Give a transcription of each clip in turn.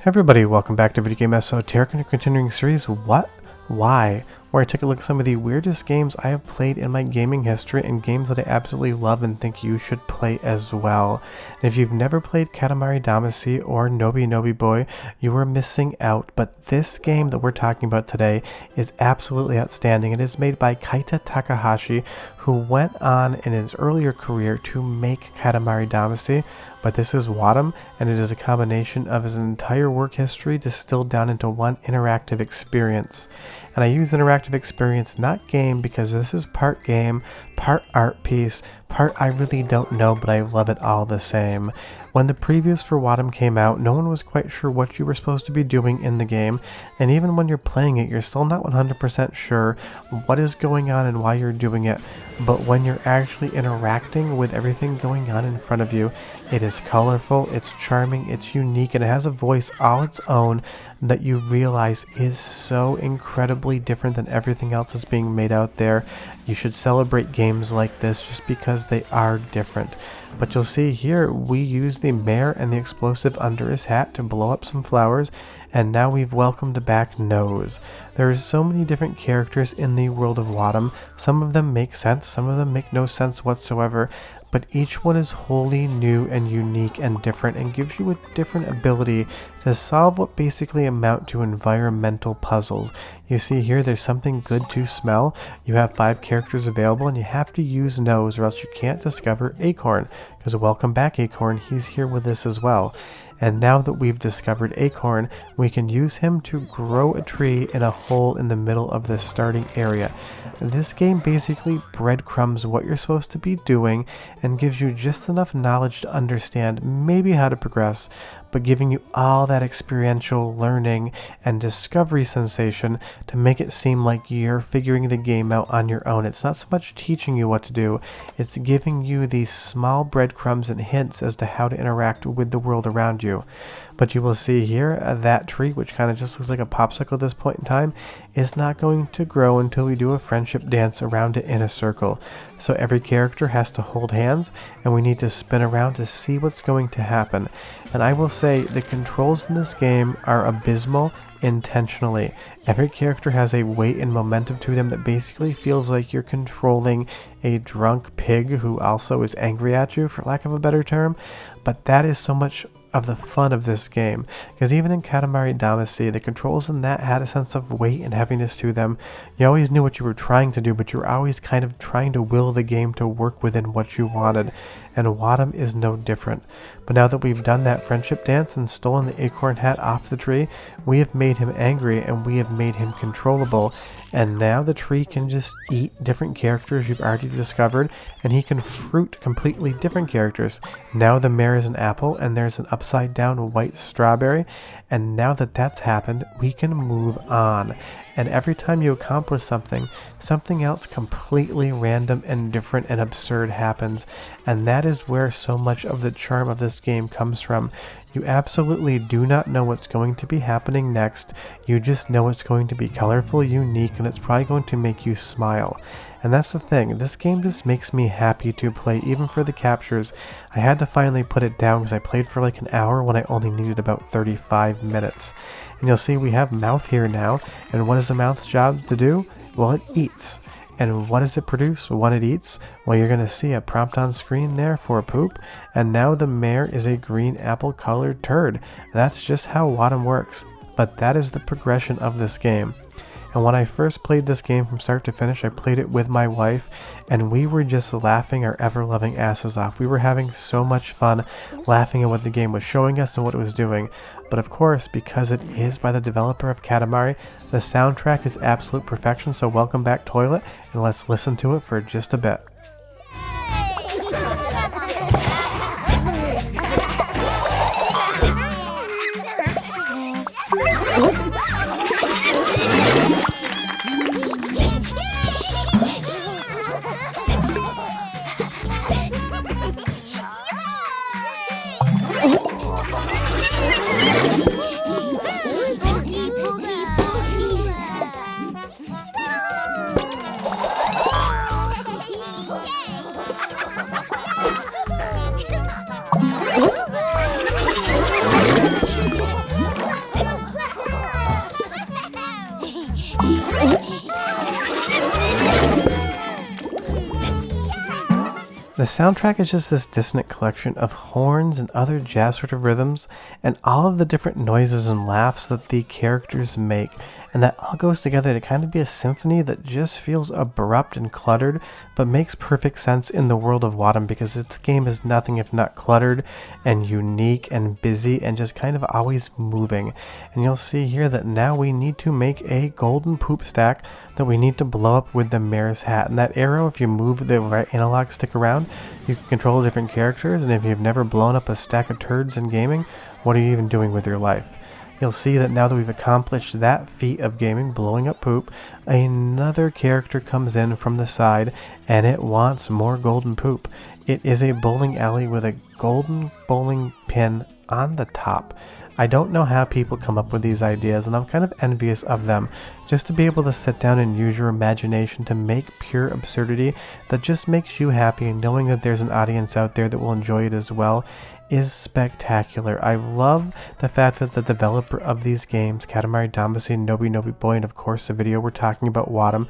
Hey everybody, welcome back to Video Game Esoteric and a continuing series, What? Why? Where I take a look at some of the weirdest games I have played in my gaming history and games that I absolutely love and think you should play as well. And if you've never played Katamari Damacy or Noby Boy, you are missing out, but this game that we're talking about today is absolutely outstanding. It is made by Keita Takahashi, who went on in his earlier career to make Katamari Damacy, but this is Wattam, and it is a combination of his entire work history distilled down into one interactive experience. And I use interactive experience, not game, because this is part game, part art piece, part I really don't know, but I love it all the same. When the previews for Wattam came out, no one was quite sure what you were supposed to be doing in the game, and even when you're playing it, you're still not 100% sure what is going on and why you're doing it. But when you're actually interacting with everything going on in front of you, it is colorful, it's charming, it's unique, and it has a voice all its own that you realize is so incredibly different than everything else that's being made out there. You should celebrate games like this just because they are different. But you'll see here, we use the mayor and the explosive under his hat to blow up some flowers, and now we've welcomed back Nose. There are so many different characters in the world of Wattam. Some of them make sense, some of them make no sense whatsoever, but each one is wholly new and unique and different and gives you a different ability to solve what basically amount to environmental puzzles. You see here, there's something good to smell. You have 5 characters available and you have to use Nose or else you can't discover Acorn, because welcome back Acorn, he's here with us as well. And now that we've discovered Acorn, we can use him to grow a tree in a hole in the middle of the starting area. This game basically breadcrumbs what you're supposed to be doing and gives you just enough knowledge to understand maybe how to progress, but giving you all that experiential learning and discovery sensation to make it seem like you're figuring the game out on your own. It's not so much teaching you what to do, it's giving you these small breadcrumbs and hints as to how to interact with the world around you. But you will see here, that tree, which kind of just looks like a popsicle at this point in time, is not going to grow until we do a friendship dance around it in a circle. So every character has to hold hands, and we need to spin around to see what's going to happen. And I will say, the controls in this game are abysmal intentionally. Every character has a weight and momentum to them that basically feels like you're controlling a drunk pig who also is angry at you, for lack of a better term. But that is so much of the fun of this game, because even in Katamari Damacy, the controls in that had a sense of weight and heaviness to them. You always knew what you were trying to do, but you were always kind of trying to will the game to work within what you wanted, and Wattam is no different. But now that we've done that friendship dance and stolen the acorn hat off the tree, we have made him angry and we have made him controllable, and now the tree can just eat different characters you've already discovered, and he can fruit completely different characters. Now the mayor is an apple, and there's an upside down white strawberry, and now that that's happened, we can move on. And every time you accomplish something, something else completely random and different and absurd happens, and that is where so much of the charm of this game comes from. You absolutely do not know what's going to be happening next, you just know it's going to be colorful, unique, and it's probably going to make you smile. And that's the thing, this game just makes me happy to play, even for the captures. I had to finally put it down because I played for like an hour when I only needed about 35 minutes. And you'll see we have mouth here now, and what is the mouth's job to do? Well, it eats. And what does it produce when it eats? Well, you're going to see a prompt on screen there for a poop, and now the mayor is a green apple colored turd. That's just how Wattam works, but that is the progression of this game. And when I first played this game from start to finish, I played it with my wife, and we were just laughing our ever-loving asses off. We were having so much fun laughing at what the game was showing us and what it was doing. But of course, because it is by the developer of Katamari, the soundtrack is absolute perfection, so welcome back Toilet, and let's listen to it for just a bit. The soundtrack is just this dissonant collection of horns and other jazz sort of rhythms, and all of the different noises and laughs that the characters make, and that all goes together to kind of be a symphony that just feels abrupt and cluttered, but makes perfect sense in the world of Wattam, because this game is nothing if not cluttered and unique and busy and just kind of always moving. And you'll see here that now we need to make a golden poop stack that we need to blow up with the mayor's hat. And that arrow, if you move the right analog stick around, you can control different characters, and if you've never blown up a stack of turds in gaming, what are you even doing with your life? You'll see that now that we've accomplished that feat of gaming, blowing up poop, another character comes in from the side, and it wants more golden poop. It is a bowling alley with a golden bowling pin on the top. I don't know how people come up with these ideas, and I'm kind of envious of them, just to be able to sit down and use your imagination to make pure absurdity that just makes you happy, and knowing that there's an audience out there that will enjoy it as well is spectacular. I love the fact that the developer of these games, Katamari Damacy, Noby Boy, and of course the video we're talking about, Wattam,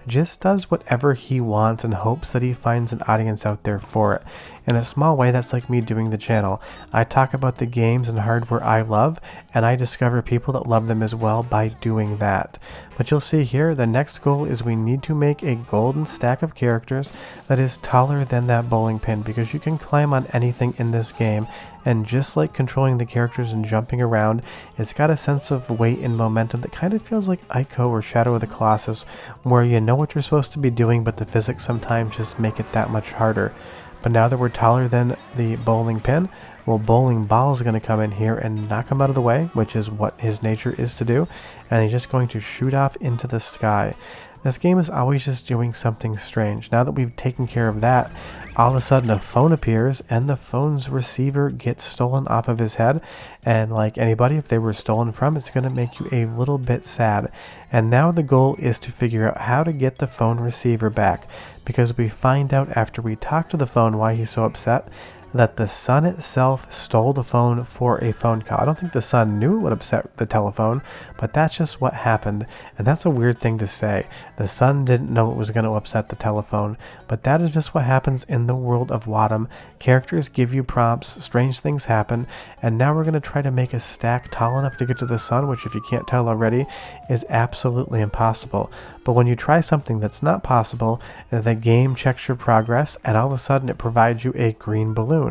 just does whatever he wants and hopes that he finds an audience out there for it. In a small way, that's like me doing the channel. I talk about the games and hardware I love, and I discover people that love them as well by doing that. But you'll see here, the next goal is we need to make a golden stack of characters that is taller than that bowling pin, because you can climb on anything in this game, and just like controlling the characters and jumping around, it's got a sense of weight and momentum that kind of feels like Ico or Shadow of the Colossus, where you know what you're supposed to be doing, but the physics sometimes just make it that much harder. But now that we're taller than the bowling pin, well, bowling ball is going to come in here and knock him out of the way, which is what his nature is to do, and he's just going to shoot off into the sky. This game is always just doing something strange. Now that we've taken care of that, all of a sudden a phone appears, and the phone's receiver gets stolen off of his head, and like anybody, if they were stolen from, it's going to make you a little bit sad. And now the goal is to figure out how to get the phone receiver back, because we find out after we talk to the phone why he's so upset, that the sun itself stole the phone for a phone call. I don't think the sun knew it would upset the telephone, but that's just what happened, and that's a weird thing to say. The sun didn't know it was going to upset the telephone, but that is just what happens in the world of Wattam. Characters give you prompts, strange things happen, and now we're going to try to make a stack tall enough to get to the sun, which, if you can't tell already, is absolutely impossible. But when you try something that's not possible, the game checks your progress, and all of a sudden it provides you a green balloon.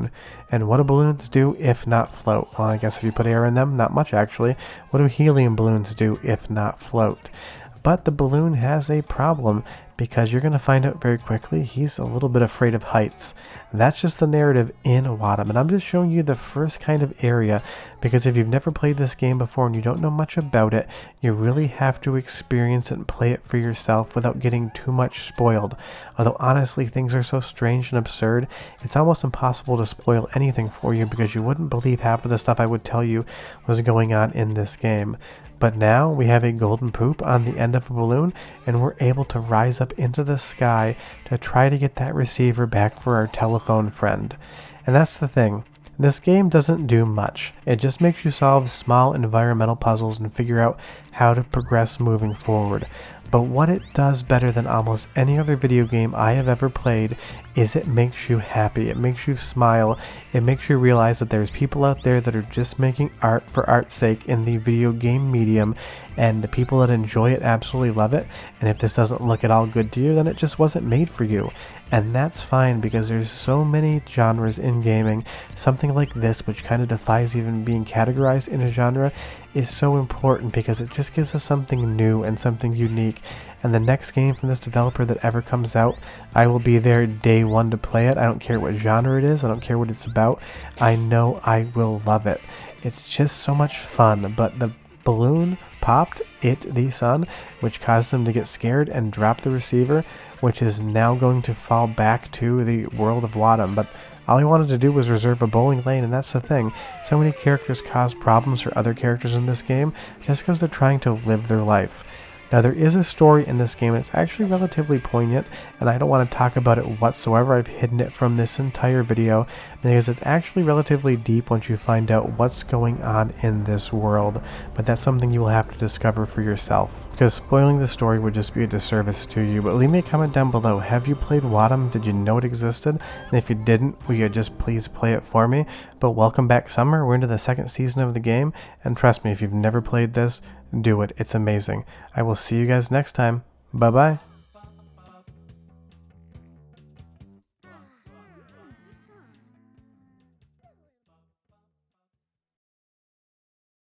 And what do balloons do if not float? Well, I guess if you put air in them, not much actually. What do helium balloons do if not float? But the balloon has a problem, because you're going to find out very quickly he's a little bit afraid of heights. That's just the narrative in Wattam, and I'm just showing you the first kind of area, because if you've never played this game before and you don't know much about it, you really have to experience it and play it for yourself without getting too much spoiled. Although honestly, things are so strange and absurd, it's almost impossible to spoil anything for you, because you wouldn't believe half of the stuff I would tell you was going on in this game. But now we have a golden poop on the end of a balloon, and we're able to rise up into the sky to try to get that receiver back for our telephone friend. And that's the thing. This game doesn't do much. It just makes you solve small environmental puzzles and figure out how to progress moving forward. But what it does better than almost any other video game I have ever played is it makes you happy. It makes you smile. It makes you realize that there's people out there that are just making art for art's sake in the video game medium, and the people that enjoy it absolutely love it. And if this doesn't look at all good to you, then it just wasn't made for you. And that's fine, because there's so many genres in gaming. Something like this, which kind of defies even being categorized in a genre, is so important, because it just gives us something new and something unique. And the next game from this developer that ever comes out, I will be there day one to play it. I don't care what genre it is. I don't care what it's about. I know I will love it. It's just so much fun. But the balloon popped the sun, which caused him to get scared and drop the receiver, which is now going to fall back to the world of Wattam. But all he wanted to do was reserve a bowling lane, and that's the thing. So many characters cause problems for other characters in this game just because they're trying to live their life. Now there is a story in this game, and it's actually relatively poignant, and I don't want to talk about it whatsoever. I've hidden it from this entire video because it's actually relatively deep once you find out what's going on in this world, but that's something you will have to discover for yourself, because spoiling the story would just be a disservice to you. But leave me a comment down below. Have you played Wattam? Did you know it existed? And if you didn't, will you just please play it for me? But welcome back, Summer. We're into the second season of the game, and trust me, if you've never played this, do it. It's amazing. I will see you guys next time. Bye bye.